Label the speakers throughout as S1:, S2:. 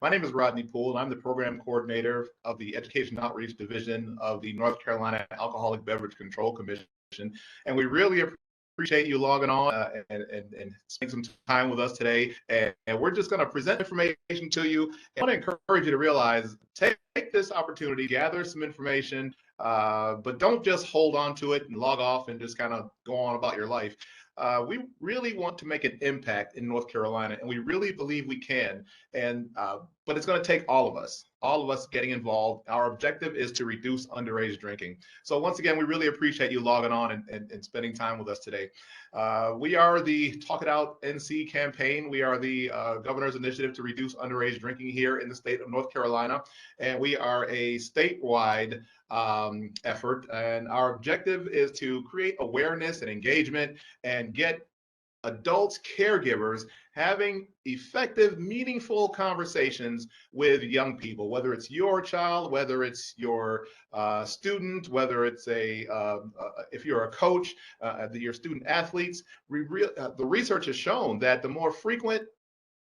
S1: My name is Rodney Poole, and I'm the program coordinator of the Education Outreach Division of the North Carolina Alcoholic Beverage Control Commission. And we really appreciate you logging on and spending some time with us today. And we're just going to present information to you. And I want to encourage you to realize, take this opportunity, gather some information, but don't just hold on to it and log off and just kind of go on about your life. We really want to make an impact in North Carolina, and we really believe we can. But it's going to take all of us getting involved. Our objective is to reduce underage drinking. So once again, we really appreciate you logging on and spending time with us today. We are the Talk It Out NC campaign. We are the governor's initiative to reduce underage drinking here in the state of North Carolina, and we are a statewide effort. And our objective is to create awareness and engagement and get adults, caregivers having effective, meaningful conversations with young people, whether it's your child, whether it's your student, whether it's if you're a coach, your student athletes. The research has shown that the more frequent,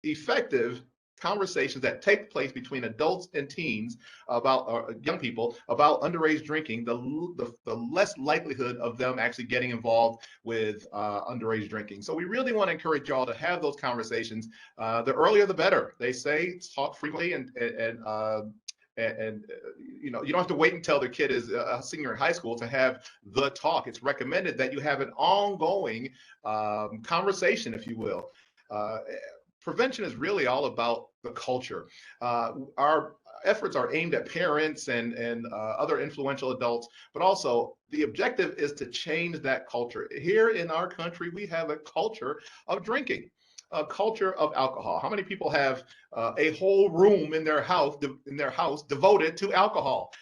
S1: effective conversations that take place between adults and teens about young people about underage drinking, the less likelihood of them actually getting involved with underage drinking. So we really want to encourage y'all to have those conversations. The earlier the better. They say talk frequently and you know, you don't have to wait until the kid is a senior in high school to have the talk. It's recommended that you have an ongoing conversation, if you will. Prevention is really all about the culture. Our efforts are aimed at parents and other influential adults, but also the objective is to change that culture. Here in our country, we have a culture of drinking, a culture of alcohol. How many people have a whole room in their house devoted to alcohol?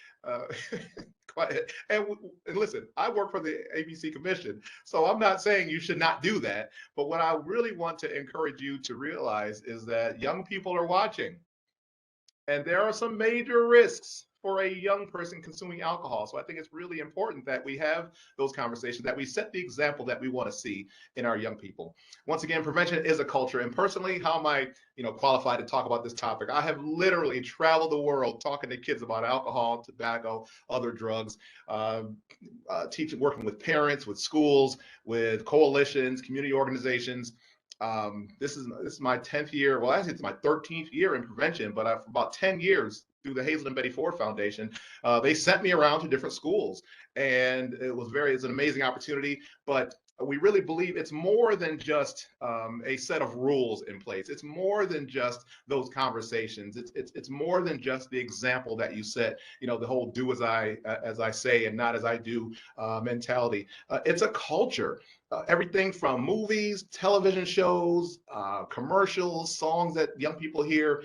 S1: And listen, I work for the ABC Commission, so I'm not saying you should not do that. But what I really want to encourage you to realize is that young people are watching, and there are some major risks for a young person consuming alcohol. So I think it's really important that we have those conversations, that we set the example that we want to see in our young people. Once again, prevention is a culture. And personally, how am I, qualified to talk about this topic? I have literally traveled the world talking to kids about alcohol, tobacco, other drugs, teaching, working with parents, with schools, with coalitions, community organizations. This is my 10th year. Well, actually, it's my 13th year in prevention, but for about 10 years through the Hazel and Betty Ford Foundation, they sent me around to different schools, and it's an amazing opportunity. But we really believe it's more than just a set of rules in place. It's more than just those conversations. It's more than just the example that you set. The whole "do as I say and not as I do" mentality. It's a culture. Everything from movies, television shows, commercials, songs that young people hear,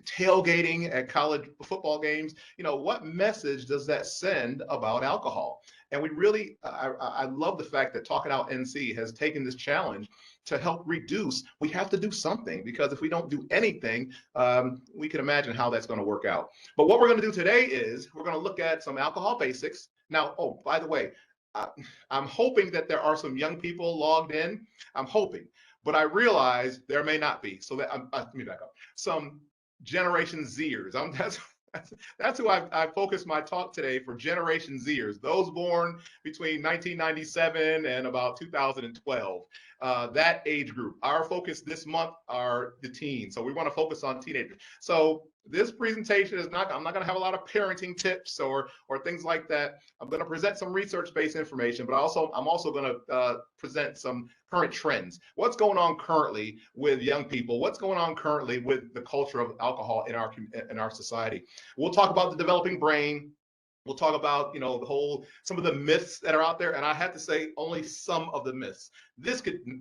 S1: tailgating at college football games. What message does that send about alcohol? And we really, I love the fact that Talk It Out NC has taken this challenge to help reduce. We have to do something, because if we don't do anything, we can imagine how that's going to work out. But what we're going to do today is we're going to look at some alcohol basics. Now, oh, by the way, I'm hoping that there are some young people logged in. I'm hoping, but I realize there may not be. So let me back up. Some Generation Zers. That's who I focused my talk today for, Generation Zers, those born between 1997 and about 2012. That age group. Our focus this month are the teens. So we want to focus on teenagers. So this presentation I'm not going to have a lot of parenting tips or things like that. I'm going to present some research-based information, but I'm also going to present some current trends. What's going on currently with young people? What's going on currently with the culture of alcohol in our society? We'll talk about the developing brain. We'll talk about, some of the myths that are out there. And I have to say, only some of the myths.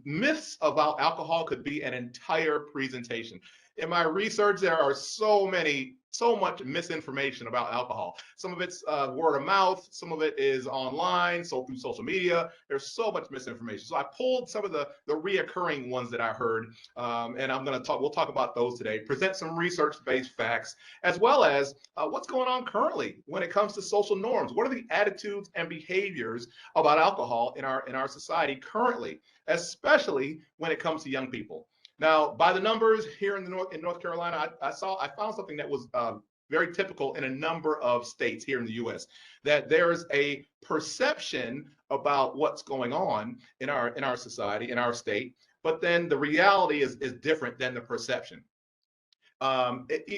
S1: Myths about alcohol could be an entire presentation. In my research, there are so much misinformation about alcohol. Some of it's word of mouth. Some of it is online, so through social media. There's so much misinformation. So I pulled some of the reoccurring ones that I heard, and we'll talk about those today. Present some research-based facts, as well as what's going on currently when it comes to social norms. What are the attitudes and behaviors about alcohol in our society currently, especially when it comes to young people? Now, by the numbers here in North Carolina, I found something that was very typical in a number of states here in the U.S. that there is a perception about what's going on in our society, in our state, but then the reality is different than the perception.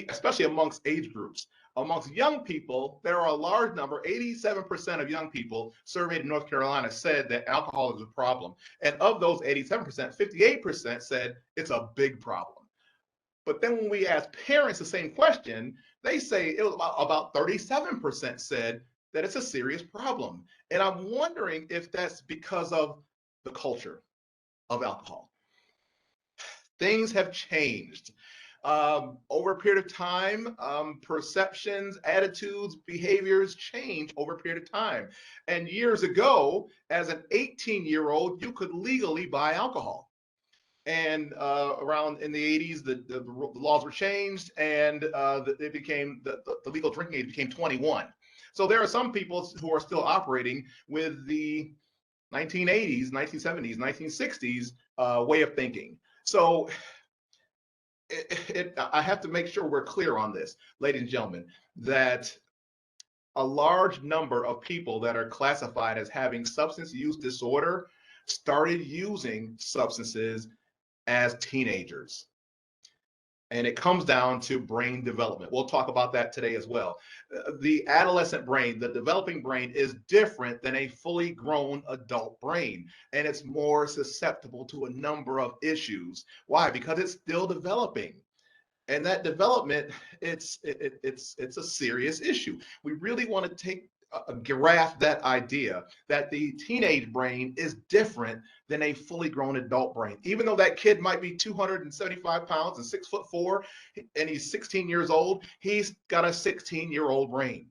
S1: Especially amongst age groups. Amongst young people, there are a large number, 87% of young people surveyed in North Carolina said that alcohol is a problem. And of those 87%, 58% said it's a big problem. But then when we ask parents the same question, they say it was about 37% said that it's a serious problem. And I'm wondering if that's because of the culture of alcohol. Things have changed. Over a period of time, perceptions, attitudes, behaviors change over a period of time. And years ago, as an 18-year-old, you could legally buy alcohol. And around in the 80s, the laws were changed, and it became the legal drinking age became 21. So there are some people who are still operating with the 1980s, 1970s, 1960s way of thinking. So I have to make sure we're clear on this, ladies and gentlemen, that a large number of people that are classified as having substance use disorder started using substances as teenagers. And it comes down to brain development. We'll talk about that today as well. The adolescent brain, the developing brain, is different than a fully grown adult brain, and it's more susceptible to a number of issues. Why? Because it's still developing. And that development, it's a serious issue. We really want to grasp that idea that the teenage brain is different than a fully grown adult brain. Even though that kid might be 275 pounds and 6'4", and he's 16 years old, he's got a 16-year-old brain.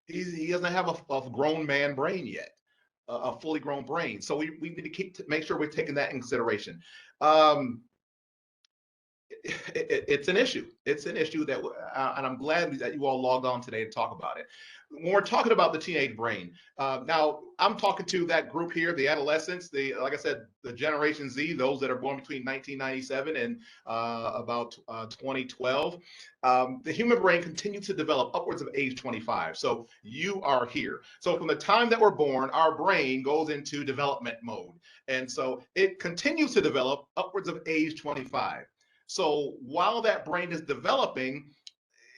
S1: He doesn't have a grown man brain yet, a fully grown brain. So we need to make sure we're taking that in consideration. It's an issue. It's an issue that, and I'm glad that you all logged on today to talk about it. When we're talking about the teenage brain, now I'm talking to that group here, the adolescents, like I said, the Generation Z, those that are born between 1997 and about 2012. The human brain continues to develop upwards of age 25. So you are here. So from the time that we're born, our brain goes into development mode. And so it continues to develop upwards of age 25. So while that brain is developing,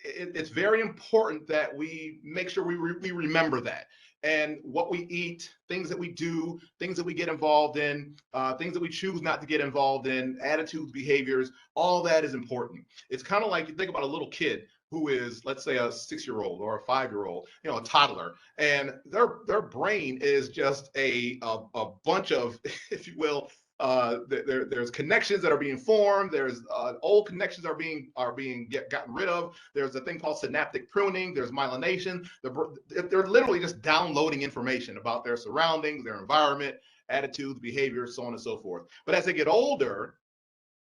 S1: it's very important that we make sure we remember that. And what we eat, things that we do, things that we get involved in, things that we choose not to get involved in, attitudes, behaviors, all that is important. It's kind of like you think about a little kid who is, let's say, a 6-year-old or a 5-year-old, a toddler, and their brain is just a bunch of, if you will, there's connections that are being formed. There's old connections are being gotten rid of. There's a thing called synaptic pruning. There's myelination. They're literally just downloading information about their surroundings, their environment, attitudes, behaviors, so on and so forth. But as they get older,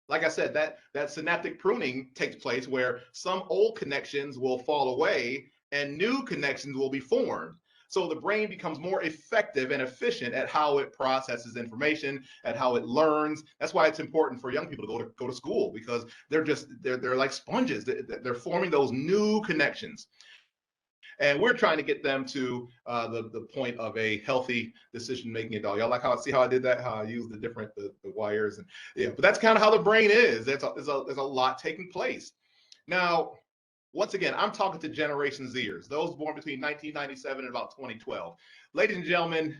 S1: like I said, that synaptic pruning takes place where some old connections will fall away and new connections will be formed. So the brain becomes more effective and efficient at how it processes information, at how it learns. That's why it's important for young people to go to school, because they're like sponges. They're forming those new connections. And we're trying to get them to the point of a healthy decision-making adult. Y'all like see how I did that? How I used the wires, and yeah. But that's kind of how the brain is. There's a lot taking place. Now, once again, I'm talking to Generation Zers, those born between 1997 and about 2012. Ladies and gentlemen,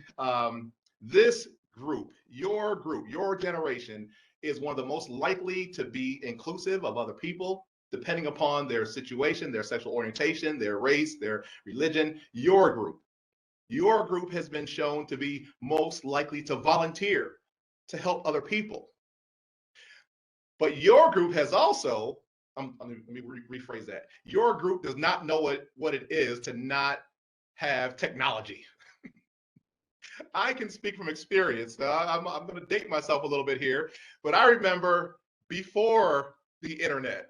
S1: this group, your generation, is one of the most likely to be inclusive of other people, depending upon their situation, their sexual orientation, their race, their religion. Your group has been shown to be most likely to volunteer to help other people. But your group has also, let me rephrase that. Your group does not know what it is to not have technology. I can speak from experience. I'm going to date myself a little bit here, but I remember before the internet.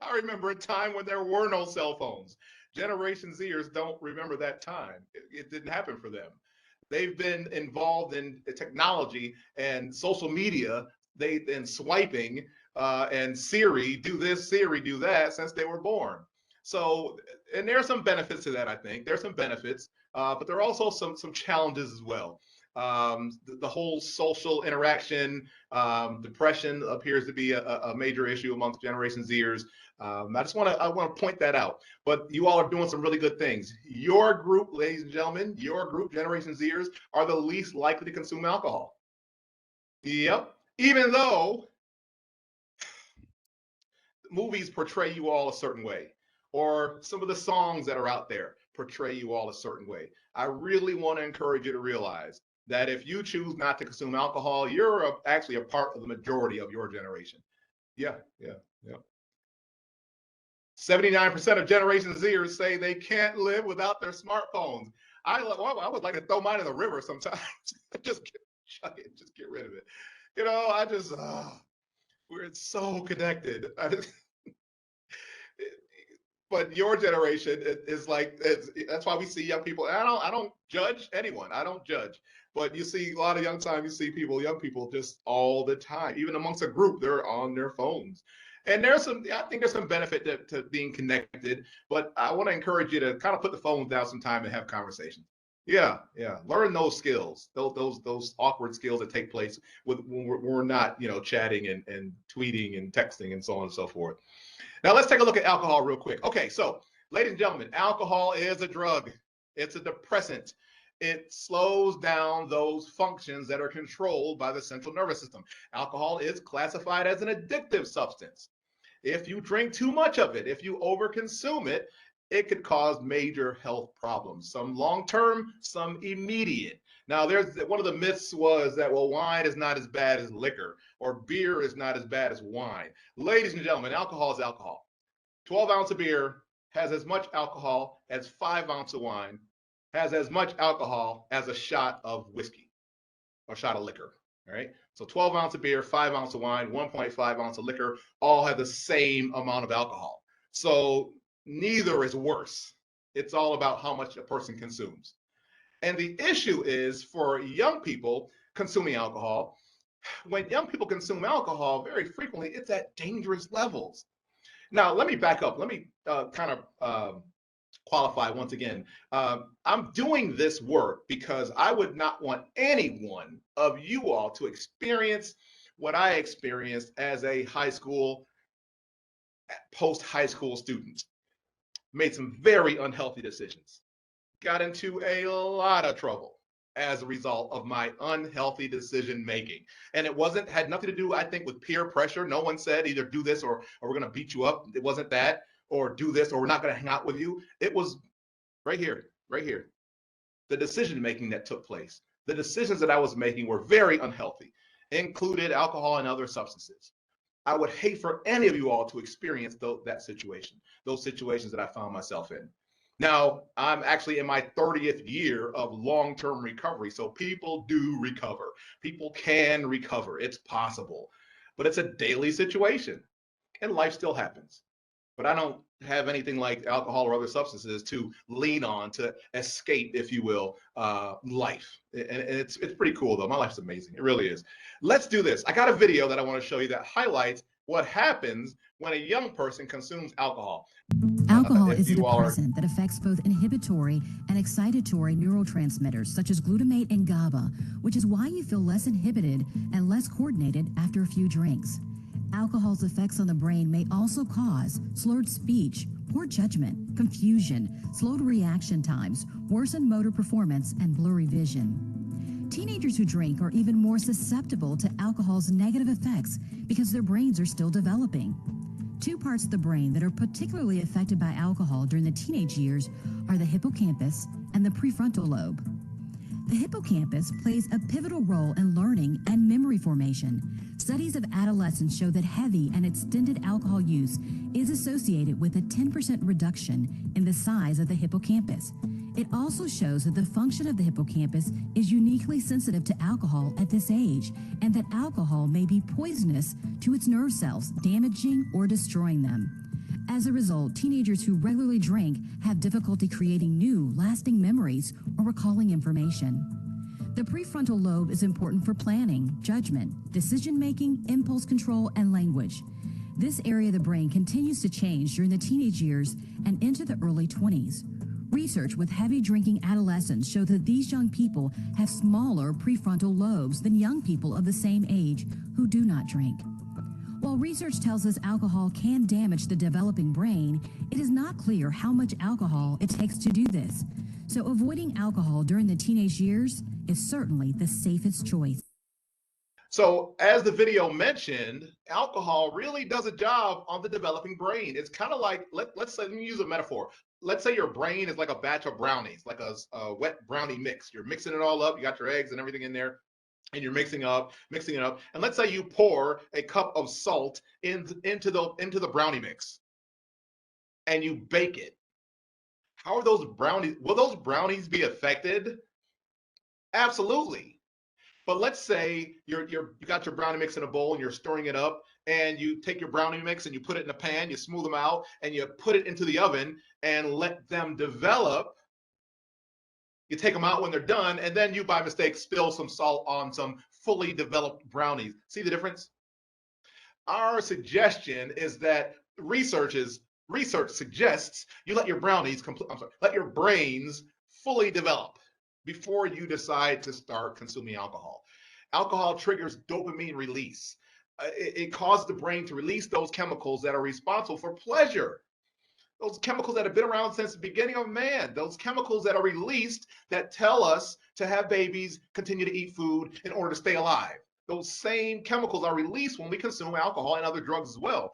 S1: I remember a time when there were no cell phones. Generation Zers don't remember that time. It didn't happen for them. They've been involved in technology and social media they've been swiping and Siri do this, Siri do that since they were born. So, and there are some benefits to that, I think. There's some benefits, but there are also some challenges as well. The whole social interaction, depression appears to be a major issue amongst Generation Zers. I want to point that out. But you all are doing some really good things. Your group, ladies and gentlemen, your group, Generation Zers, are the least likely to consume alcohol. Yep. Even though movies portray you all a certain way, or some of the songs that are out there portray you all a certain way. I really want to encourage you to realize that if you choose not to consume alcohol, you're actually a part of the majority of your generation. Yeah, yeah, yeah. 79% of Generation Zers say they can't live without their smartphones. I would like to throw mine in the river sometimes. Just get rid of it. You know, we're so connected. But your generation is like, that's why we see young people. And I don't judge anyone. I don't judge. But you see a lot of young young people just all the time, even amongst a group, they're on their phones. And I think there's some benefit to being connected, but I want to encourage you to kind of put the phone down sometime and have conversations. Yeah, yeah. Learn those skills, those awkward skills that take place when we're not, chatting and tweeting and texting and so on and so forth. Now let's take a look at alcohol real quick. Okay, so ladies and gentlemen, alcohol is a drug. It's a depressant. It slows down those functions that are controlled by the central nervous system. Alcohol is classified as an addictive substance. If you drink too much of it, if you overconsume it, it could cause major health problems, some long-term, some immediate. Now, one of the myths was that, well, wine is not as bad as liquor, or beer is not as bad as wine. Ladies and gentlemen, alcohol is alcohol. 12 ounce of beer has as much alcohol as 5 ounce of wine, has as much alcohol as a shot of whiskey or shot of liquor. All right. So 12 ounce of beer, 5 ounce of wine, 1.5 ounce of liquor all have the same amount of alcohol. So neither is worse. It's all about how much a person consumes. And the issue is for young people consuming alcohol, when young people consume alcohol, very frequently it's at dangerous levels. Now, let me back up. Let me kind of qualify once again. I'm doing this work because I would not want any one of you all to experience what I experienced as a post-high school student. Made some very unhealthy decisions. Got into a lot of trouble as a result of my unhealthy decision making. And had nothing to do, I think, with peer pressure. No one said either do this or we're going to beat you up. It wasn't that, or do this or we're not going to hang out with you. It was right here. The decision making that took place. The decisions that I was making were very unhealthy, included alcohol and other substances. I would hate for any of you all to experience those situations that I found myself in. Now, I'm actually in my 30th year of long-term recovery. So people do recover. People can recover. It's possible. But it's a daily situation. And life still happens. But I don't have anything like alcohol or other substances to lean on to escape, if you will, life. And it's pretty cool, though. My life's amazing. It really is. Let's do this. I got a video that I want to show you that highlights what happens when a young person consumes alcohol.
S2: Alcohol is a depressant that affects both inhibitory and excitatory neurotransmitters such as glutamate and GABA, which is why you feel less inhibited and less coordinated after a few drinks. Alcohol's effects on the brain may also cause slurred speech, poor judgment, confusion, slowed reaction times, worsened motor performance, and blurry vision. Teenagers who drink are even more susceptible to alcohol's negative effects because their brains are still developing. Two parts of the brain that are particularly affected by alcohol during the teenage years are the hippocampus and the prefrontal lobe. The hippocampus plays a pivotal role in learning and memory formation. Studies of adolescents show that heavy and extended alcohol use is associated with a 10% reduction in the size of the hippocampus. It also shows that the function of the hippocampus is uniquely sensitive to alcohol at this age, and that alcohol may be poisonous to its nerve cells, damaging or destroying them. As a result, teenagers who regularly drink have difficulty creating new, lasting memories or recalling information. The prefrontal lobe is important for planning, judgment, decision-making, impulse control, and language. This area of the brain continues to change during the teenage years and into the early 20s. Research with heavy drinking adolescents show that these young people have smaller prefrontal lobes than young people of the same age who do not drink. While research tells us alcohol can damage the developing brain, it is not clear how much alcohol it takes to do this. So avoiding alcohol during the teenage years is certainly the safest choice.
S1: So as the video mentioned, alcohol really does a job on the developing brain. It's kind of like, let's say, let me use a metaphor. Let's say your brain is like a batch of brownies, like a wet brownie mix. You're mixing it all up. You got your eggs and everything in there, and you're mixing it up. And let's say you pour a cup of salt into the brownie mix, and you bake it. How are those brownies? Will those brownies be affected? Absolutely. But let's say you got your brownie mix in a bowl and you're stirring it up, and you take your brownie mix and you put it in a pan, you smooth them out, and you put it into the oven and let them develop. You take them out when they're done, and then you, by mistake, spill some salt on some fully developed brownies. See the difference? Our suggestion is that research suggests you let your let your brains fully develop before you decide to start consuming alcohol. Alcohol triggers dopamine release. It causes the brain to release those chemicals that are responsible for pleasure. Those chemicals that have been around since the beginning of man, those chemicals that are released that tell us to have babies, continue to eat food in order to stay alive. Those same chemicals are released when we consume alcohol and other drugs as well.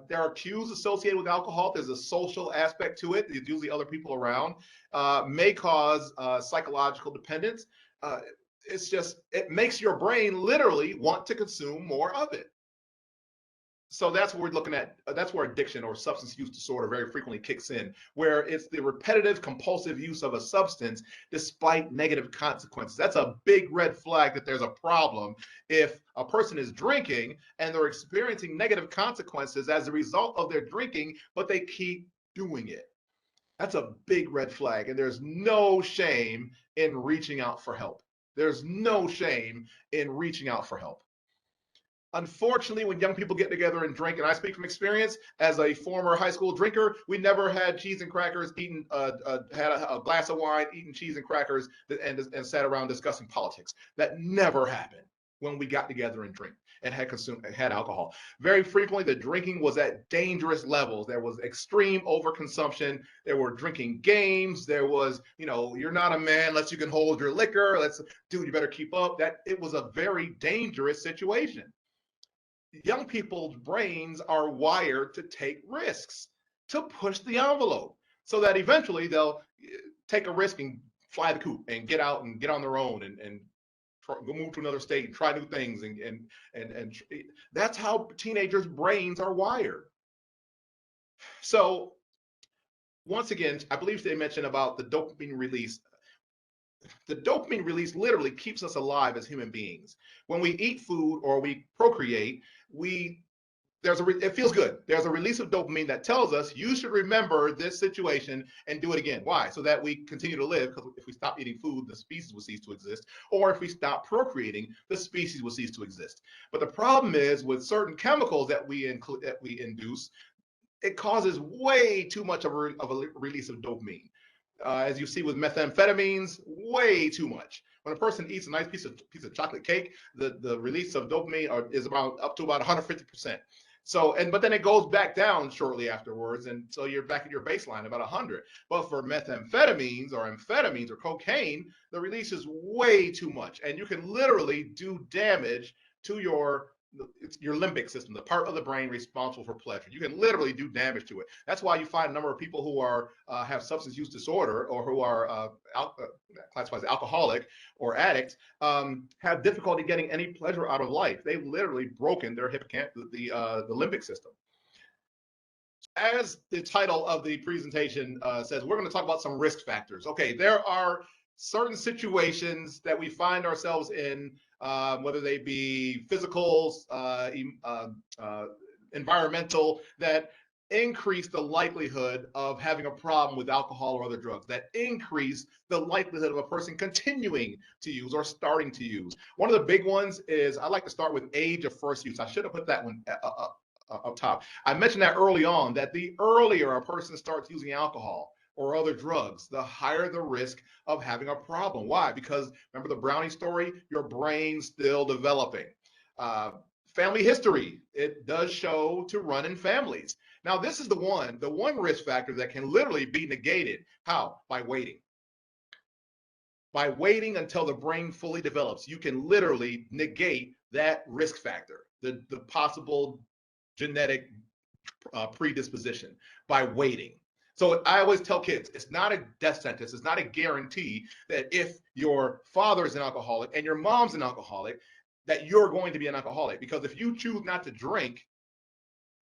S1: There are cues associated with alcohol. There's a social aspect to it. There's usually other people around. May cause psychological dependence. It makes your brain literally want to consume more of it. So that's what we're looking at. That's where addiction or substance use disorder very frequently kicks in, where it's the repetitive, compulsive use of a substance despite negative consequences. That's a big red flag that there's a problem if a person is drinking and they're experiencing negative consequences as a result of their drinking, but they keep doing it. That's a big red flag, and there's no shame in reaching out for help. There's no shame in reaching out for help. Unfortunately, when young people get together and drink, and I speak from experience as a former high school drinker, we never had cheese and crackers, had a glass of wine, eating cheese and crackers, and sat around discussing politics. That never happened when we got together and drink and had alcohol. Very frequently, the drinking was at dangerous levels. There was extreme overconsumption. There were drinking games. There was, you're not a man unless you can hold your liquor. Dude, you better keep up. It was a very dangerous situation. Young people's brains are wired to take risks, to push the envelope, so that eventually they'll take a risk and fly the coop and get out and get on their own and go move to another state and try new things. And that's how teenagers' brains are wired. So once again, I believe they mentioned about the dopamine release. The dopamine release literally keeps us alive as human beings. When we eat food or we procreate, it feels good. There's a release of dopamine that tells us you should remember this situation and do it again. Why? So that we continue to live, because if we stop eating food, the species will cease to exist. Or if we stop procreating, the species will cease to exist. But the problem is with certain chemicals that we induce, it causes way too much of a release of dopamine. As you see with methamphetamines, way too much. When a person eats a nice piece of chocolate cake, the release of dopamine is up to about 150%. But then it goes back down shortly afterwards, and so you're back at your baseline about 100. But for methamphetamines or amphetamines or cocaine, the release is way too much, and you can literally do damage to your limbic system, the part of the brain responsible for pleasure. You can literally do damage to it. That's why you find a number of people who have substance use disorder or who are classified as alcoholic or addict have difficulty getting any pleasure out of life. They've literally broken their hippocampus, the limbic system. As the title of the presentation says, we're going to talk about some risk factors. Okay, there are certain situations that we find ourselves in, whether they be physical, environmental, that increase the likelihood of having a problem with alcohol or other drugs, that increase the likelihood of a person continuing to use or starting to use. One of the big ones is, I like to start with age of first use. I should have put that one up top. I mentioned that early on, that the earlier a person starts using alcohol or other drugs, the higher the risk of having a problem. Why? Because remember the brownie story, your brain's still developing. Family history, it does show to run in families. Now, this is the one risk factor that can literally be negated. How? By waiting. By waiting until the brain fully develops, you can literally negate that risk factor, the possible genetic predisposition, by waiting. So I always tell kids, it's not a death sentence. It's not a guarantee that if your father is an alcoholic and your mom's an alcoholic, that you're going to be an alcoholic. Because if you choose not to drink,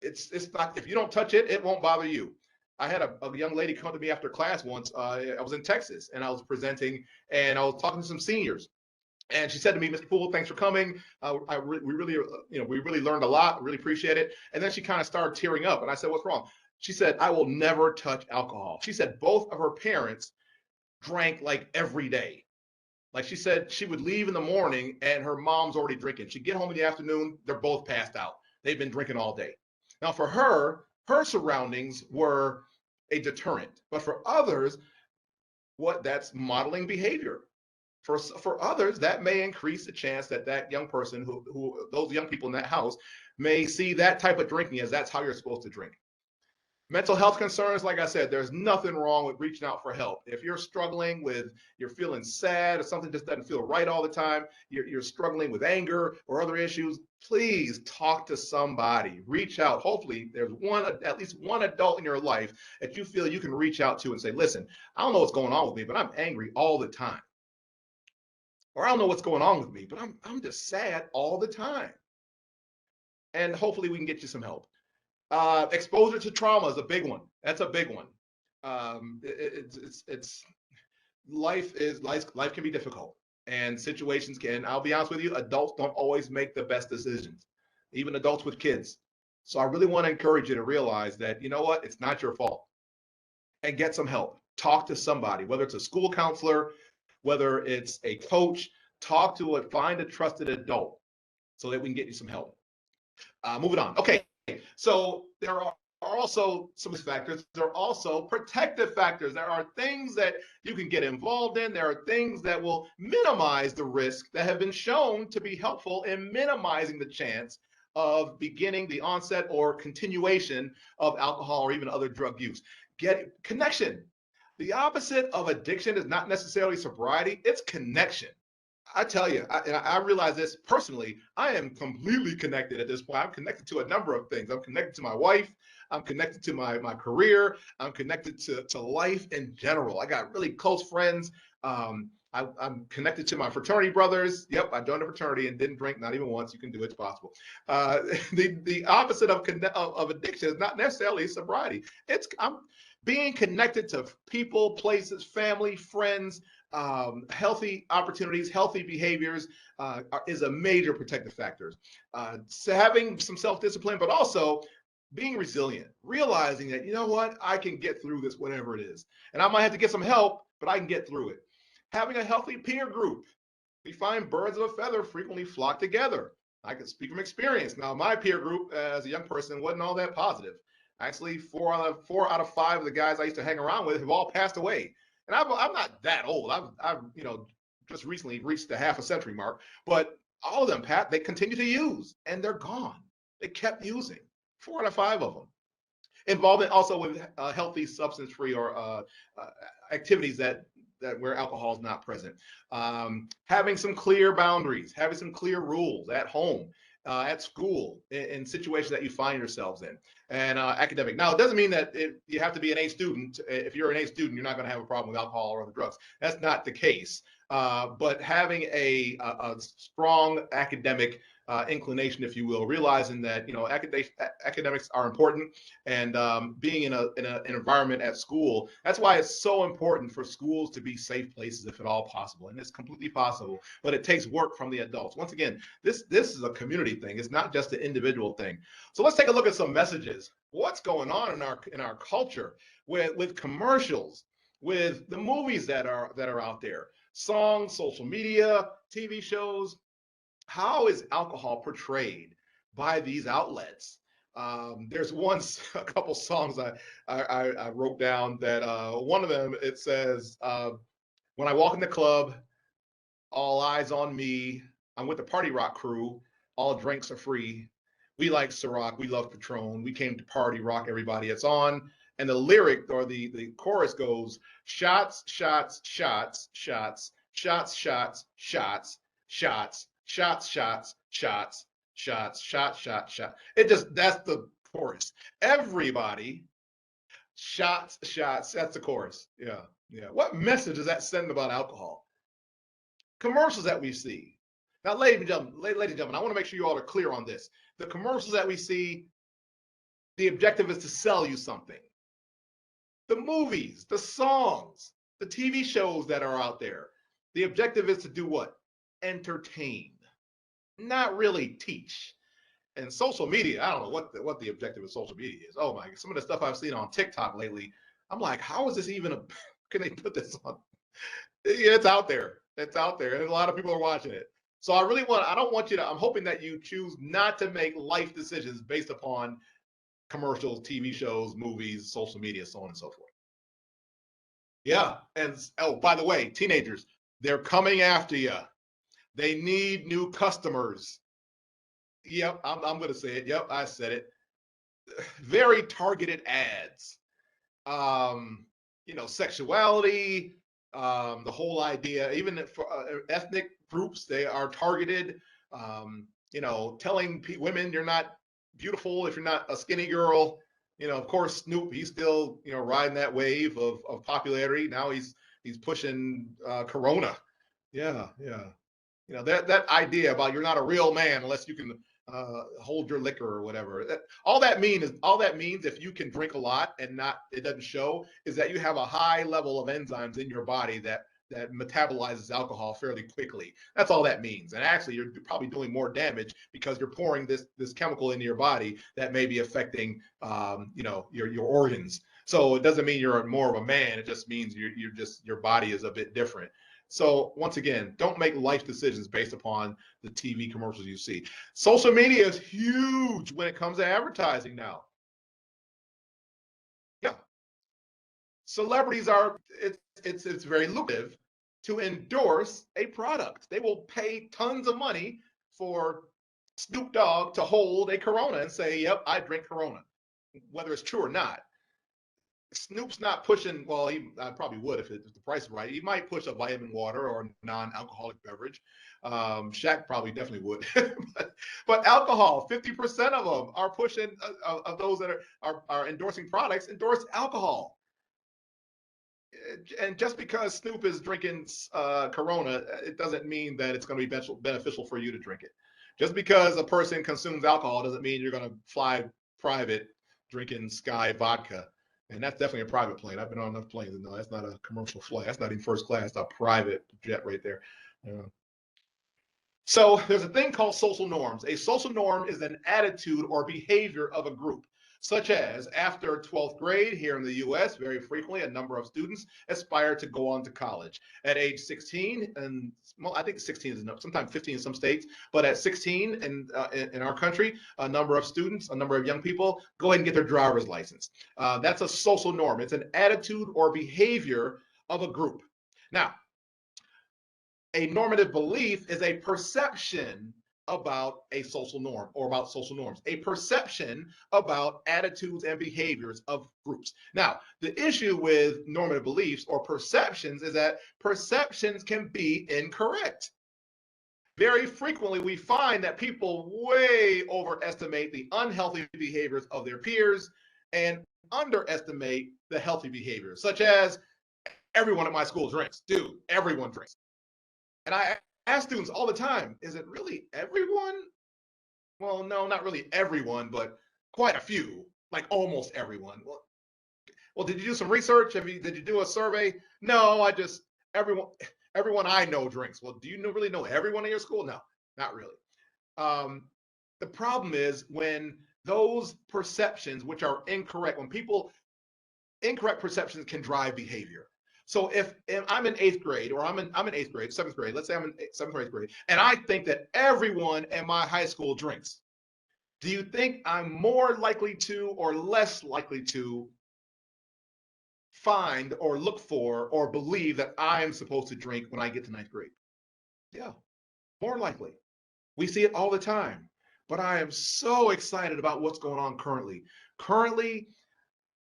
S1: it's not, if you don't touch it, it won't bother you. I had a young lady come to me after class once. I was in Texas and I was presenting and I was talking to some seniors. And she said to me, Mr. Poole, thanks for coming. We really learned a lot. Really appreciate it. And then she kind of started tearing up. And I said, what's wrong? She said, I will never touch alcohol. She said both of her parents drank like every day. Like she said, she would leave in the morning and her mom's already drinking. She'd get home in the afternoon, they're both passed out. They've been drinking all day. Now for her, her surroundings were a deterrent. But for others, that's modeling behavior. For others, that may increase the chance that that young person, those young people in that house, may see that type of drinking as that's how you're supposed to drink. Mental health concerns, like I said, there's nothing wrong with reaching out for help. If you're struggling with, you're feeling sad or something just doesn't feel right all the time, you're struggling with anger or other issues, please talk to somebody. Reach out. Hopefully there's at least one adult in your life that you feel you can reach out to and say, listen, I don't know what's going on with me, but I'm angry all the time. Or I don't know what's going on with me, but I'm just sad all the time. And hopefully we can get you some help. Exposure to trauma is a big one. That's a big one. Life can be difficult, and situations can. I'll be honest with you, adults don't always make the best decisions, even adults with kids. So I really want to encourage you to realize that, you know what, it's not your fault, and get some help. Talk to somebody, whether it's a school counselor, whether it's a coach. Find a trusted adult so that we can get you some help. Moving on. Okay. So there are also some factors. There are also protective factors. There are things that you can get involved in. There are things that will minimize the risk, that have been shown to be helpful in minimizing the chance of beginning, the onset, or continuation of alcohol or even other drug use. Get connection. The opposite of addiction is not necessarily sobriety, it's connection. I tell you, I realize this personally. I am completely connected at this point. I'm connected to a number of things. I'm connected to my wife. I'm connected to my career. I'm connected to life in general. I got really close friends. I'm connected to my fraternity brothers. Yep, I joined a fraternity and didn't drink, not even once. You can do it, it's possible. The opposite of addiction is not necessarily sobriety. I'm being connected to people, places, family, friends, healthy opportunities, healthy behaviors is a major protective factor. So having some self-discipline, but also being resilient, realizing that, you know what, I can get through this, whatever it is. And I might have to get some help, but I can get through it. Having a healthy peer group. We find birds of a feather frequently flock together. I can speak from experience. Now, my peer group as a young person wasn't all that positive. Actually, four out of five of the guys I used to hang around with have all passed away. And I'm not that old. I've just recently reached the half a century mark. But all of them, Pat, they continue to use, and they're gone. They kept using. 4 out of 5 of them. Involvement also with healthy, substance-free or activities that where alcohol is not present. Having some clear boundaries, having some clear rules at home. At school, in situations that you find yourselves in, and academic. Now, it doesn't mean that you have to be an A student. If you're an A student, you're not going to have a problem with alcohol or other drugs. That's not the case. But having a strong academic inclination, if you will, realizing that academics are important, and being in an environment at school. That's why it's so important for schools to be safe places, if at all possible, and it's completely possible. But it takes work from the adults. Once again, this is a community thing. It's not just an individual thing. So let's take a look at some messages what's going on in our culture with commercials, with the movies that are out there, songs, social media, TV shows. How is alcohol portrayed by these outlets? There's a couple songs I wrote down that one of them, it says, when I walk in the club, all eyes on me. I'm with the party rock crew. All drinks are free. We like Ciroc. We love Patron. We came to party rock. Everybody, it's on. And the lyric or the chorus goes: shots, shots, shots, shots, shots, shots, shots, shots, shots, shots, shots, shots, shot, shot, shot. It just, that's the chorus. Everybody, shots, shots. That's the chorus. Yeah, yeah. What message does that send about alcohol? Commercials that we see. Now, ladies and gentlemen, I want to make sure you all are clear on this. The commercials that we see, the objective is to sell you something. The movies, the songs, the TV shows that are out there, the objective is to do what? Entertain, not really teach. And social media, I don't know what the objective of social media is. Oh my, some of the stuff I've seen on TikTok lately, I'm like, how is this even can they put this on? Yeah, it's out there. It's out there. And a lot of people are watching it. So I don't want you to, I'm hoping that you choose not to make life decisions based upon commercials, TV shows, movies, social media, so on and so forth. Yeah. And oh, by the way, teenagers, they're coming after you. They need new customers. Yep, I'm going to say it. Yep, I said it. Very targeted ads. Sexuality, the whole idea, even for ethnic groups, they are targeted. Telling women you're not beautiful if you're not a skinny girl. Of course, Snoop, he's still riding that wave of popularity. Now he's pushing Corona. Yeah, yeah. That idea about you're not a real man unless you can hold your liquor or whatever. All that means if you can drink a lot and it doesn't show, is that you have a high level of enzymes in your body that metabolizes alcohol fairly quickly. That's all that means. And actually, you're probably doing more damage because you're pouring this chemical into your body that may be affecting your organs. So it doesn't mean you're more of a man. It just means your body is a bit different. So once again, don't make life decisions based upon the TV commercials you see. Social media is huge when it comes to advertising now. Yeah. Celebrities it's very lucrative to endorse a product. They will pay tons of money for Snoop Dogg to hold a Corona and say, yep, I drink Corona, whether it's true or not. Snoop's not pushing, well, I probably would if the price is right. He might push a vitamin water or a non-alcoholic beverage. Shaq probably definitely would. but alcohol, 50% of them are pushing, of those that are endorsing products, endorse alcohol. And just because Snoop is drinking Corona, it doesn't mean that it's going to be beneficial for you to drink it. Just because a person consumes alcohol doesn't mean you're going to fly private drinking Sky vodka. And that's definitely a private plane. I've been on enough planes. No, that's not a commercial flight. That's not even first class. That's a private jet right there. Yeah. So there's a thing called social norms. A social norm is an attitude or behavior of a group, such as after 12th grade here in the US, very frequently a number of students aspire to go on to college. At age 16, and well, I think 16 is enough, sometimes 15 in some states, but at 16 in our country, a number of students, a number of young people go ahead and get their driver's license. That's a social norm. It's an attitude or behavior of a group. Now, a normative belief is a perception about a social norm or about social norms, a perception about attitudes and behaviors of groups. Now, the issue with normative beliefs or perceptions is that perceptions can be incorrect. Very frequently, we find that people way overestimate the unhealthy behaviors of their peers and underestimate the healthy behaviors, such as everyone at my school drinks. Dude, everyone drinks. And I ask students all the time, is it really everyone? Well, no, not really everyone, but quite a few, like almost everyone. Well, did you do some research? Did you do a survey? No, everyone I know drinks. Well, do you really know everyone in your school? No, not really. The problem is when those perceptions which are incorrect, when people, incorrect perceptions can drive behavior. So if I'm in eighth grade, or I'm in eighth grade, seventh grade, let's say I'm in seventh or eighth grade, and I think that everyone in my high school drinks, do you think I'm more likely to or less likely to find or look for or believe that I am supposed to drink when I get to ninth grade? Yeah, more likely. We see it all the time. But I am so excited about what's going on currently. Currently,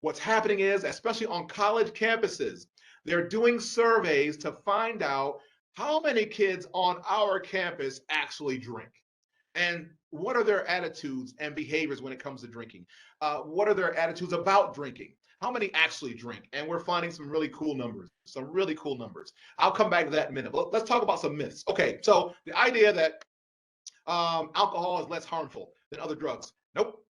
S1: what's happening is, especially on college campuses, they're doing surveys to find out how many kids on our campus actually drink. And what are their attitudes and behaviors when it comes to drinking? What are their attitudes about drinking? How many actually drink? And we're finding some really cool numbers, some really cool numbers. I'll come back to that in a minute. But let's talk about some myths. Okay, so the idea that alcohol is less harmful than other drugs. Nope.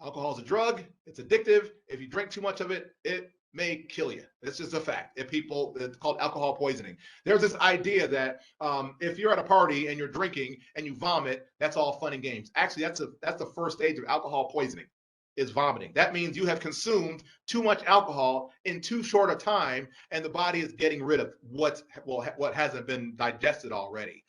S1: Alcohol is a drug. It's addictive. If you drink too much of it, it may kill you. It's just a fact. It's called alcohol poisoning. There's this idea that if you're at a party and you're drinking and you vomit, that's all fun and games. Actually, that's the first stage of alcohol poisoning, is vomiting. That means you have consumed too much alcohol in too short a time, and the body is getting rid of what hasn't been digested already.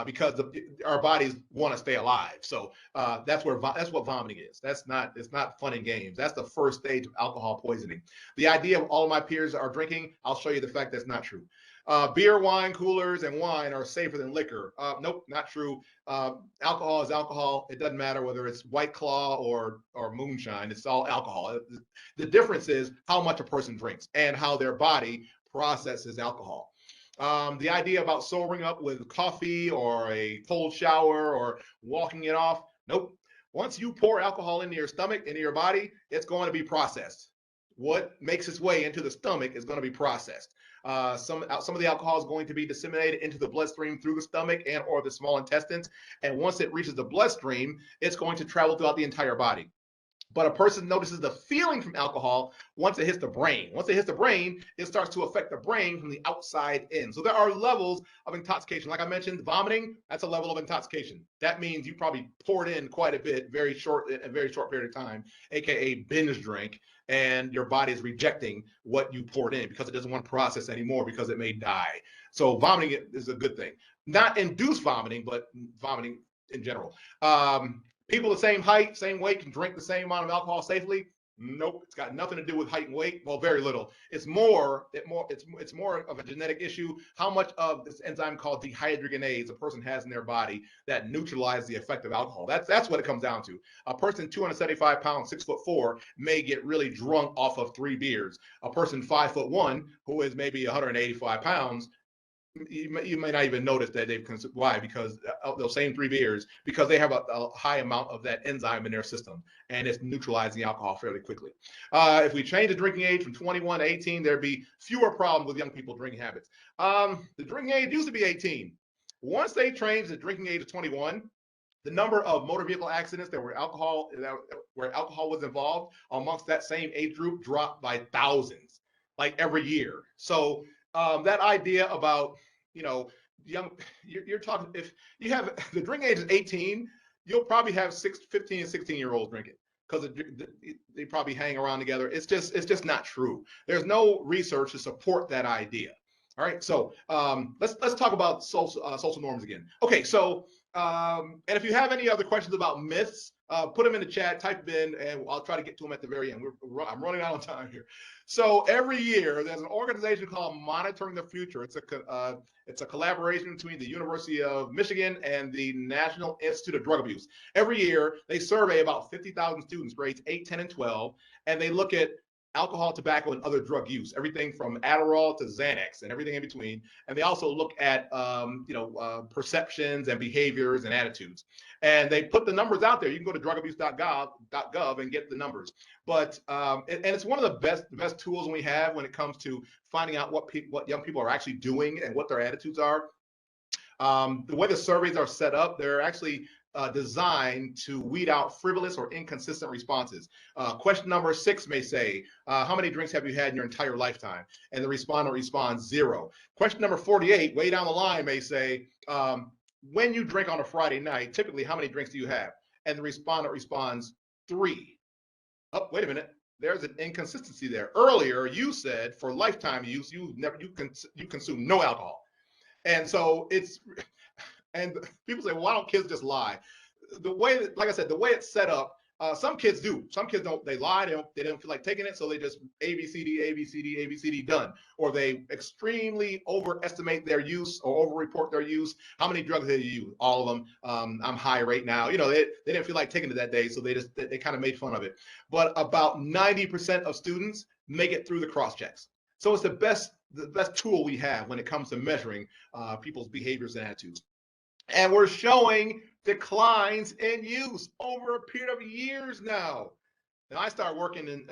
S1: Because our bodies want to stay alive. So that's what vomiting is. It's not fun and games. That's the first stage of alcohol poisoning. The idea of all of my peers are drinking, I'll show you the fact that's not true. Beer, wine, coolers, and wine are safer than liquor. Nope, not true. Alcohol is alcohol. It doesn't matter whether it's White Claw or moonshine. It's all alcohol. The difference is how much a person drinks and how their body processes alcohol. The idea about sobering up with coffee or a cold shower or walking it off, nope. Once you pour alcohol into your stomach, into your body, it's going to be processed. What makes its way into the stomach is going to be processed. Some of the alcohol is going to be disseminated into the bloodstream through the stomach and or the small intestines. And once it reaches the bloodstream, it's going to travel throughout the entire body. But a person notices the feeling from alcohol once it hits the brain. Once it hits the brain, it starts to affect the brain from the outside in. So there are levels of intoxication. Like I mentioned, vomiting, that's a level of intoxication. That means you probably poured in quite a bit, a very short period of time, aka binge drink, and your body is rejecting what you poured in because it doesn't want to process anymore because it may die. So vomiting is a good thing. Not induced vomiting, but vomiting in general. People the same height, same weight can drink the same amount of alcohol safely. Nope, it's got nothing to do with height and weight. Well, very little. It's more of a genetic issue. How much of this enzyme called dehydrogenase a person has in their body that neutralizes the effect of alcohol. That's what it comes down to. A person 275 pounds, 6'4", may get really drunk off of 3 beers. A person 5'1", who is maybe 185 pounds, you may not even notice that they've consumed. Why? Because those same 3 beers, because they have a high amount of that enzyme in their system, and it's neutralizing alcohol fairly quickly. If we change the drinking age from 21 to 18, there'd be fewer problems with young people drinking habits. The drinking age used to be 18. Once they changed the drinking age to 21, the number of motor vehicle accidents where alcohol was involved amongst that same age group dropped by thousands, like every year. So that idea about, you're talking, if you have the drinking age is 18, you'll probably have 15 and 16-year-olds drinking because they probably hang around together. It's just not true. There's no research to support that idea. All right, so let's talk about social norms again. Okay, so and if you have any other questions about myths, put them in the chat, type them in, and I'll try to get to them at the very end. I'm running out of time here. So every year, there's an organization called Monitoring the Future. It's a collaboration between the University of Michigan and the National Institute of Drug Abuse. Every year, they survey about 50,000 students, grades 8, 10, and 12, and they look at alcohol, tobacco, and other drug use, everything from Adderall to Xanax and everything in between. And they also look at perceptions and behaviors and attitudes. And they put the numbers out there. You can go to drugabuse.gov and get the numbers. But and it's one of the best tools we have when it comes to finding out what young people are actually doing and what their attitudes are. The way the surveys are set up, they're actually designed to weed out frivolous or inconsistent responses. Question number 6 may say, how many drinks have you had in your entire lifetime? And the respondent responds 0. Question number 48, way down the line, may say, when you drink on a Friday night, typically how many drinks do you have? And the respondent responds 3. Oh, wait a minute. There's an inconsistency there. Earlier, you said for lifetime use, you consume no alcohol. And so and people say, well, why don't kids just lie? The way that, like I said, the way it's set up, some kids do. Some kids don't. They lie. They don't feel like taking it, so they just ABCD, ABCD, ABCD, done. Or they extremely overestimate their use or overreport their use. How many drugs did you use? All of them. I'm high right now. They didn't feel like taking it that day, so they kind of made fun of it. But about 90% of students make it through the cross checks. So it's the best tool we have when it comes to measuring people's behaviors and attitudes. And we're showing declines in use over a period of years now. And I started working in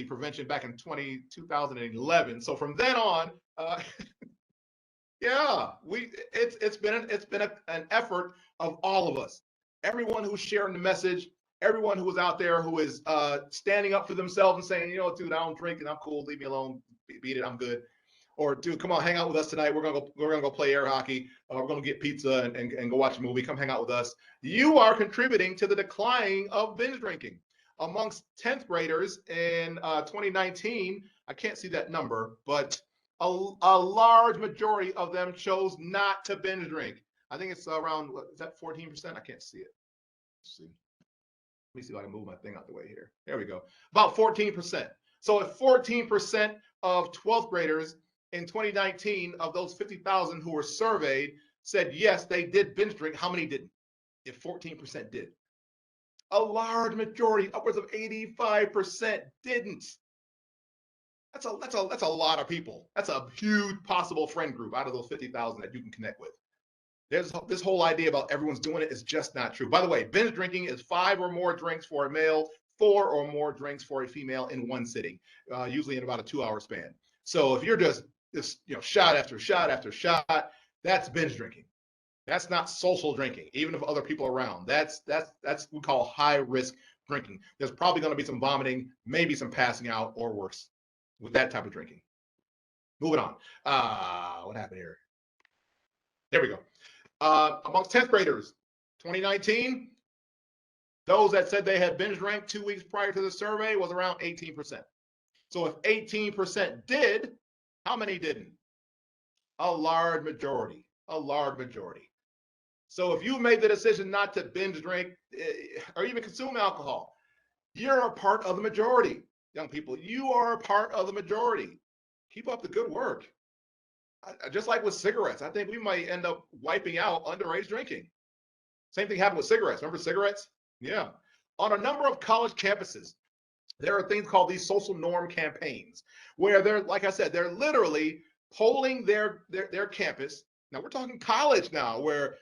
S1: prevention back in 2011. So from then on, yeah, it's been an effort of all of us. Everyone who's sharing the message, everyone who is out there who is standing up for themselves and saying, dude, I don't drink and I'm cool, leave me alone, beat it, I'm good. Or, dude, come on, hang out with us tonight. We're gonna go play air hockey. We're gonna get pizza and go watch a movie. Come hang out with us. You are contributing to the decline of binge drinking. Amongst 10th graders in 2019, I can't see that number, but a large majority of them chose not to binge drink. I think it's around, what is that, 14%? I can't see it. Let's see. Let me see if I can move my thing out the way here. There we go. About 14%. So if 14% of 12th graders in 2019, of those 50,000 who were surveyed, said yes, they did binge drink, how many didn't? If 14% did. A large majority, upwards of 85%, didn't. That's a lot of people. That's a huge possible friend group out of those 50,000 that you can connect with. There's this whole idea about everyone's doing it is just not true. By the way, binge drinking is 5 or more drinks for a male, 4 or more drinks for a female in one sitting, usually in about a 2-hour span. So if you're just shot after shot after shot, that's binge drinking. That's not social drinking, even if other people are around. That's we call high risk drinking. There's probably going to be some vomiting, maybe some passing out, or worse with that type of drinking. Moving on. What happened here? There we go. Amongst 10th graders, 2019, those that said they had binge drank 2 weeks prior to the survey was around 18%. So if 18% did, how many didn't? A large majority. So if you made the decision not to binge drink or even consume alcohol, you're a part of the majority. Young people, you are a part of the majority. Keep up the good work. Just like with cigarettes, I think we might end up wiping out underage drinking. Same thing happened with cigarettes. Remember cigarettes? Yeah. On a number of college campuses, there are things called these social norm campaigns where they're, like I said, they're literally polling their campus. Now we're talking college now, where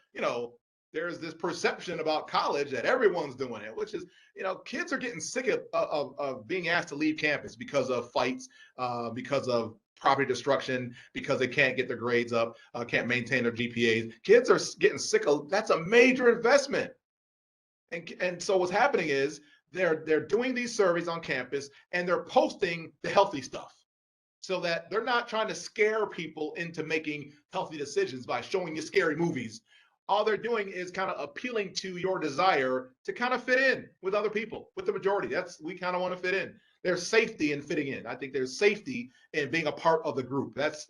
S1: there's this perception about college that everyone's doing it, which is kids are getting sick of being asked to leave campus because of fights, because of property destruction, because they can't get their grades up, can't maintain their GPAs. Kids are getting sick of that's a major investment. And so what's happening is they're doing these surveys on campus and they're posting the healthy stuff, so that they're not trying to scare people into making healthy decisions by showing you scary movies. All they're doing is kind of appealing to your desire to kind of fit in with other people, with the majority. We kind of want to fit in. There's safety in fitting in. I think there's safety in being a part of the group. That's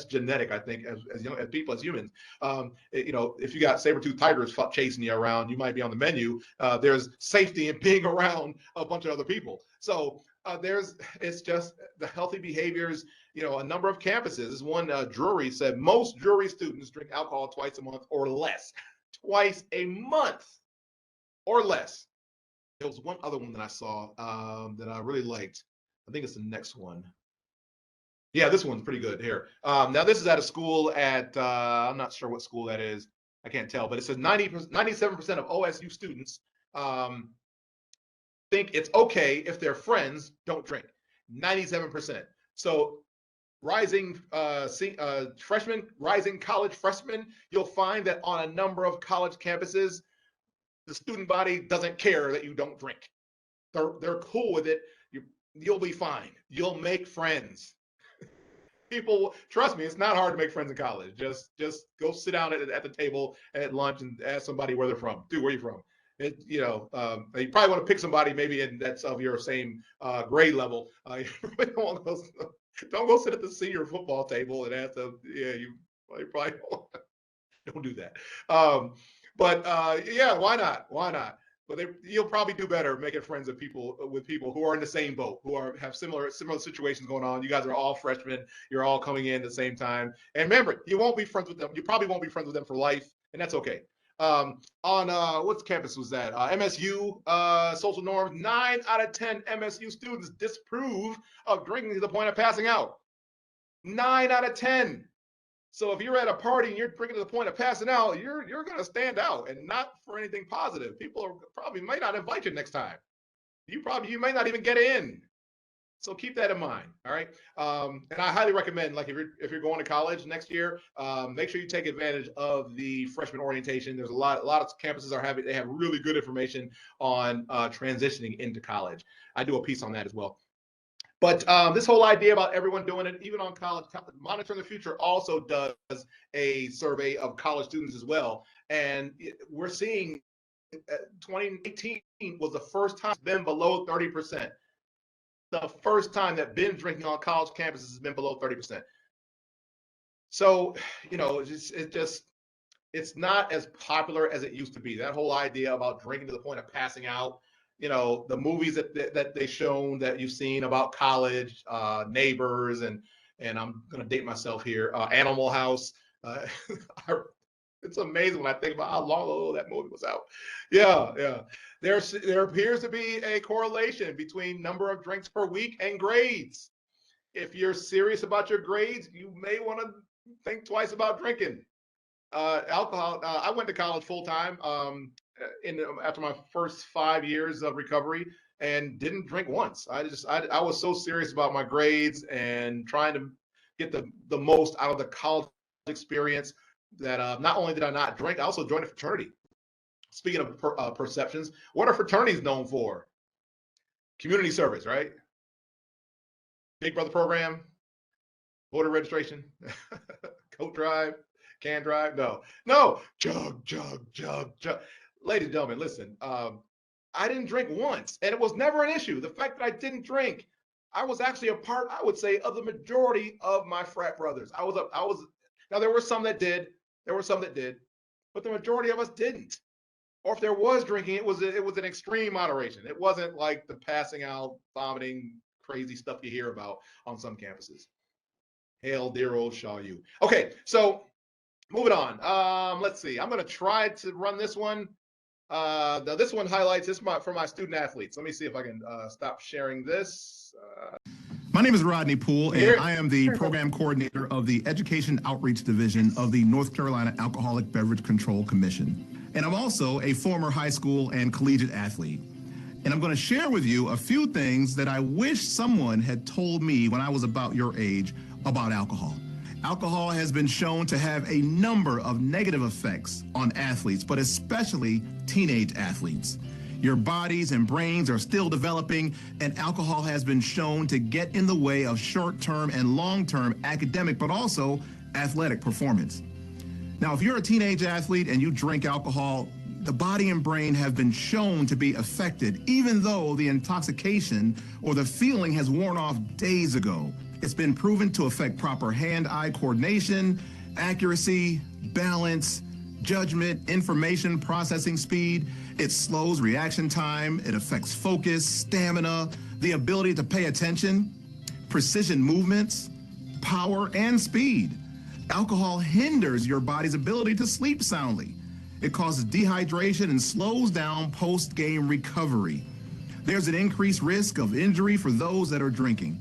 S1: genetic, I think, as people, as humans. If you got saber-toothed tigers chasing you around, you might be on the menu. There's safety in being around a bunch of other people. So it's just the healthy behaviors. A number of campuses, one jury said most jury students drink alcohol twice a month or less. Twice a month or less. There was one other one that I saw that I really liked. I think it's the next one. Yeah, this one's pretty good here. Now this is at a school at, I'm not sure what school that is. I can't tell, but it says 97% of OSU students think it's okay if their friends don't drink. 97%. So rising college freshmen, you'll find that on a number of college campuses, the student body doesn't care that you don't drink. They're cool with it. You'll be fine. You'll make friends. People, trust me, it's not hard to make friends in college. Just go sit down at the table at lunch and ask somebody where they're from. Dude, where are you from? You probably want to pick somebody maybe that's of your same grade level. Don't go sit at the senior football table and ask them. Yeah, you probably don't do that. Yeah, why not? Why not? But you'll probably do better making friends with people who are in the same boat, have similar situations going on. You guys are all freshmen. You're all coming in at the same time. And remember, you won't be friends with them. You probably won't be friends with them for life, and that's okay. On what campus was that? MSU, social norms. 9 out of 10 MSU students disapprove of drinking to the point of passing out. 9 out of 10. So if you're at a party and you're drinking to the point of passing out, you're going to stand out, and not for anything positive. People might not invite you next time. You might not even get in. So keep that in mind. All right. And I highly recommend, like, if you're going to college next year, make sure you take advantage of the freshman orientation. There's a lot of campuses they have really good information on transitioning into college. I do a piece on that as well. But this whole idea about everyone doing it, even on college, Monitoring the Future also does a survey of college students as well. And we're seeing 2018 was the first time it's been below 30%. The first time that binge drinking on college campuses has been below 30%. So, it's not as popular as it used to be. That whole idea about drinking to the point of passing out. The movies that they've shown, that you've seen about college, Neighbors, and I'm going to date myself here, Animal House. It's amazing when I think about how long ago that movie was out. Yeah. There appears to be a correlation between number of drinks per week and grades. If you're serious about your grades, you may want to think twice about drinking. Alcohol. I went to college full time. After my first 5 years of recovery, and didn't drink once. I was so serious about my grades and trying to get the most out of the college experience that not only did I not drink, I also joined a fraternity. Speaking of perceptions, what are fraternities known for? Community service, right? Big Brother program, voter registration, coat drive, can drive. No, jug. Ladies and gentlemen, listen, I didn't drink once, and it was never an issue. The fact that I didn't drink, I was actually a part, I would say, of the majority of my frat brothers. Now there were some that did, but the majority of us didn't. Or if there was drinking, it was an extreme moderation. It wasn't like the passing out, vomiting, crazy stuff you hear about on some campuses. Hail, dear old Shaw U. Okay, so moving on. Let's see. I'm going to try to run this one. This one highlights for my student athletes. Let me see if I can stop sharing this.
S3: My name is Rodney Poole, and I am the program coordinator of the Education Outreach Division of the North Carolina Alcoholic Beverage Control Commission. And I'm also a former high school and collegiate athlete. And I'm going to share with you a few things that I wish someone had told me when I was about your age about alcohol. Alcohol has been shown to have a number of negative effects on athletes, but especially teenage athletes. Your bodies and brains are still developing, and alcohol has been shown to get in the way of short-term and long-term academic, but also athletic performance. Now, if you're a teenage athlete and you drink alcohol, the body and brain have been shown to be affected, even though the intoxication or the feeling has worn off days ago. It's been proven to affect proper hand-eye coordination, accuracy, balance, judgment, information processing speed. It slows reaction time. It affects focus, stamina, the ability to pay attention, precision movements, power, and speed. Alcohol hinders your body's ability to sleep soundly. It causes dehydration and slows down post-game recovery. There's an increased risk of injury for those that are drinking.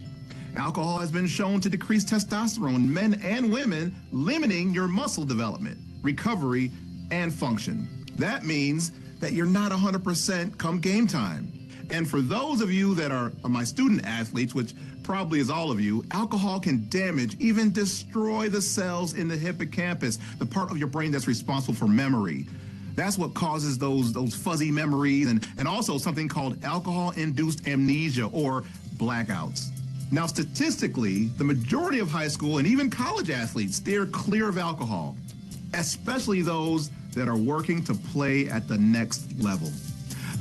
S3: Alcohol has been shown to decrease testosterone in men and women, limiting your muscle development, recovery, and function. That means that you're not 100% come game time. And for those of you that are my student athletes, which probably is all of you, alcohol can damage, even destroy the cells in the hippocampus, the part of your brain that's responsible for memory. That's what causes those fuzzy memories and also something called alcohol-induced amnesia or blackouts. Now, statistically, the majority of high school and even college athletes steer clear of alcohol, especially those that are working to play at the next level.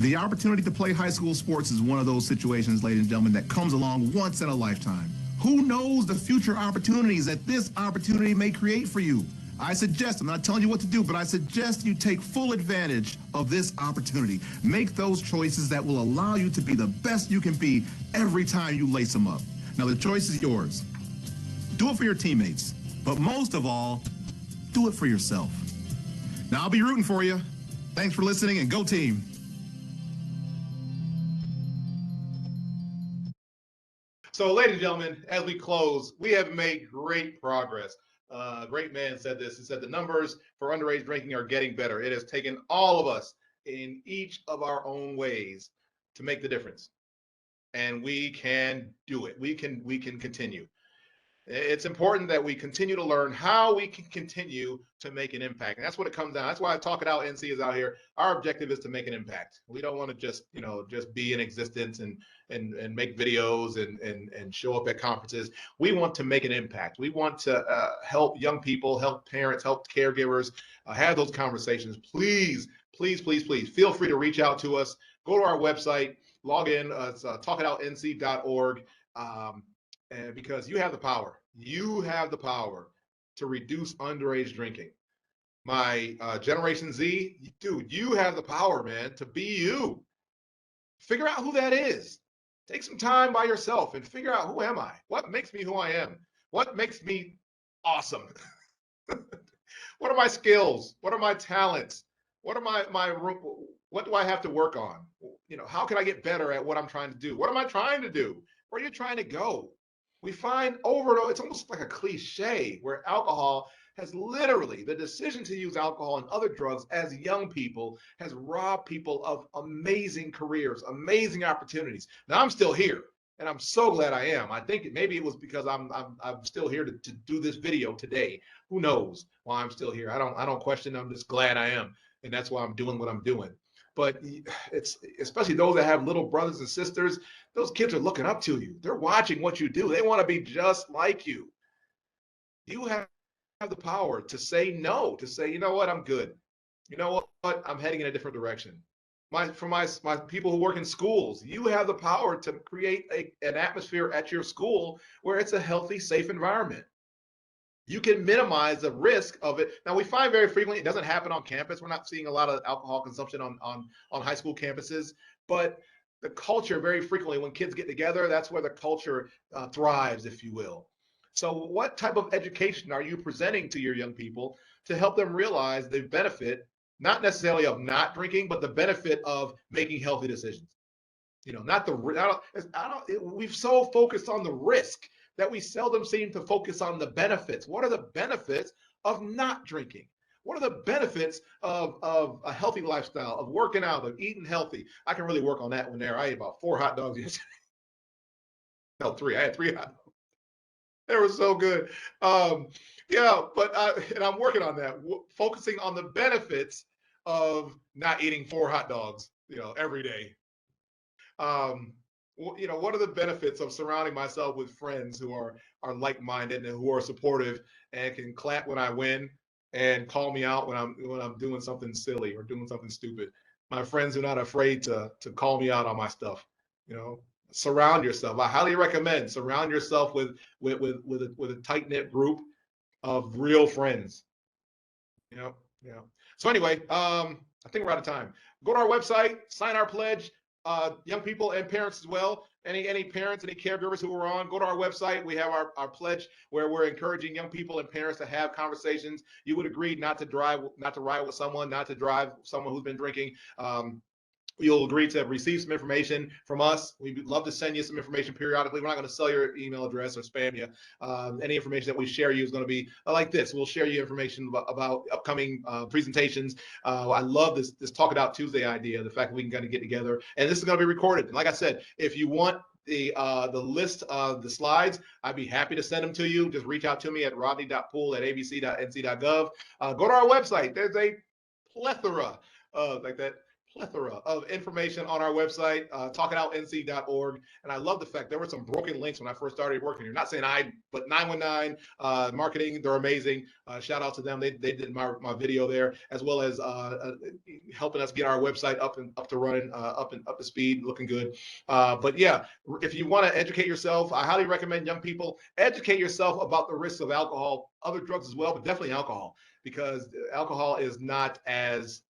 S3: The opportunity to play high school sports is one of those situations, ladies and gentlemen, that comes along once in a lifetime. Who knows the future opportunities that this opportunity may create for you? I suggest, I'm not telling you what to do, but I suggest you take full advantage of this opportunity. Make those choices that will allow you to be the best you can be every time you lace them up. Now, the choice is yours. Do it for your teammates, but most of all, do it for yourself. Now, I'll be rooting for you. Thanks for listening, and go team.
S1: So, ladies and gentlemen, as we close, we have made great progress. Great man said this. He said the numbers for underage drinking are getting better. It has taken all of us in each of our own ways to make the difference. And we can do it. We can continue. It's important that we continue to learn how we can continue to make an impact. And that's what it comes down. That's why Talk It Out NC is out here. Our objective is to make an impact. We don't want to just, just be in existence and make videos and show up at conferences. We want to make an impact. We want to help young people, help parents, help caregivers, have those conversations. Please, please, please, please feel free to reach out to us. Go to our website, log in. It's talkitoutnc.org. And because you have the power. You have the power to reduce underage drinking. My Generation Z, dude, you have the power, man, to be you. Figure out who that is. Take some time by yourself and figure out, who am I? What makes me who I am? What makes me awesome? What are my skills? What are my talents? What are what do I have to work on? How can I get better at what I'm trying to do? What am I trying to do? Where are you trying to go? We find over and over, it's almost like a cliche where alcohol has literally, the decision to use alcohol and other drugs as young people has robbed people of amazing careers, amazing opportunities. Now I'm still here, and I'm so glad I am. I think maybe it was because I'm still here to do this video today. Who knows why I'm still here? I don't question. I'm just glad I am, and that's why I'm doing what I'm doing. But it's especially those that have little brothers and sisters. Those kids are looking up to you. They're watching what you do. They want to be just like you. You have the power to say no, to say, you know what, I'm good. You know what, I'm heading in a different direction. For my people who work in schools, you have the power to create an atmosphere at your school where it's a healthy, safe environment. You can minimize the risk of it. Now, we find very frequently it doesn't happen on campus. We're not seeing a lot of alcohol consumption on high school campuses, but the culture very frequently, when kids get together, that's where the culture thrives, if you will. So what type of education are you presenting to your young people to help them realize the benefit, not necessarily of not drinking, but the benefit of making healthy decisions? Not we've so focused on the risk that we seldom seem to focus on the benefits. What are the benefits of not drinking? What are the benefits of a healthy lifestyle, of working out, of eating healthy? I can really work on that one there. I ate about 4 hot dogs yesterday. No, 3. I had 3 hot dogs. They were so good. But I'm working on that, focusing on the benefits of not eating 4 hot dogs, every day. What are the benefits of surrounding myself with friends who are like-minded and who are supportive and can clap when I win and call me out when I'm doing something silly or doing something stupid? My friends are not afraid to call me out on my stuff. Surround yourself. I highly recommend surround yourself with a tight-knit group of real friends. Yeah. So anyway, I think we're out of time. Go to our website, sign our pledge. Young people and parents as well. Any parents, any caregivers who are on, go to our website. We have our pledge where we're encouraging young people and parents to have conversations. You would agree not to ride with someone, not to drive someone who's been drinking. You'll agree to receive some information from us. We'd love to send you some information periodically. We're not going to sell your email address or spam you. Any information that we share you is going to be like this. We'll share you information about upcoming presentations. I love this Talk It Out Tuesday idea, the fact that we can kind of get together. And this is going to be recorded. And like I said, if you want the list of the slides, I'd be happy to send them to you. Just reach out to me at rodney.poole@abc.nc.gov. Go to our website. There's a plethora like that. plethora of information on our website, talkitoutnc.org. And I love the fact there were some broken links when I first started working here. Not saying but 919 marketing, they're amazing. Shout out to them. They did my video there, as well as helping us get our website up to running, up to speed, looking good. But yeah, if you want to educate yourself, I highly recommend young people educate yourself about the risks of alcohol, other drugs as well, but definitely alcohol, because alcohol is not as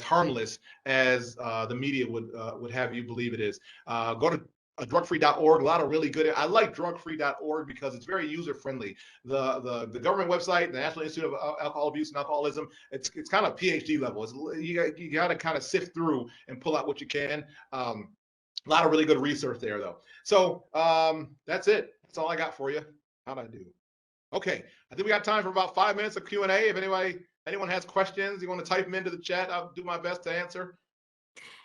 S1: harmless as the media would have you believe it is. Go to drugfree.org. A lot of really good. I like drugfree.org because it's very user friendly. The government website, the National Institute of Alcohol Abuse and Alcoholism, it's kind of PhD level. You got to kind of sift through and pull out what you can. A lot of really good research there, though. So that's it. That's all I got for you. How'd I do? Okay, I think we got time for about 5 minutes of Q&A. If anyone has questions, you want to type them into the chat, I'll do my best to answer.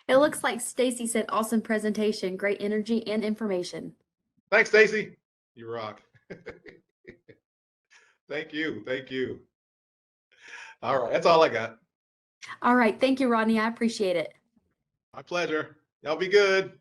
S4: It looks like Stacy said, awesome presentation, great energy and information.
S1: Thanks, Stacy. You rock. Thank you. Thank you. All right, that's all I got.
S4: All right, thank you, Rodney. I appreciate it.
S1: My pleasure. Y'all be good.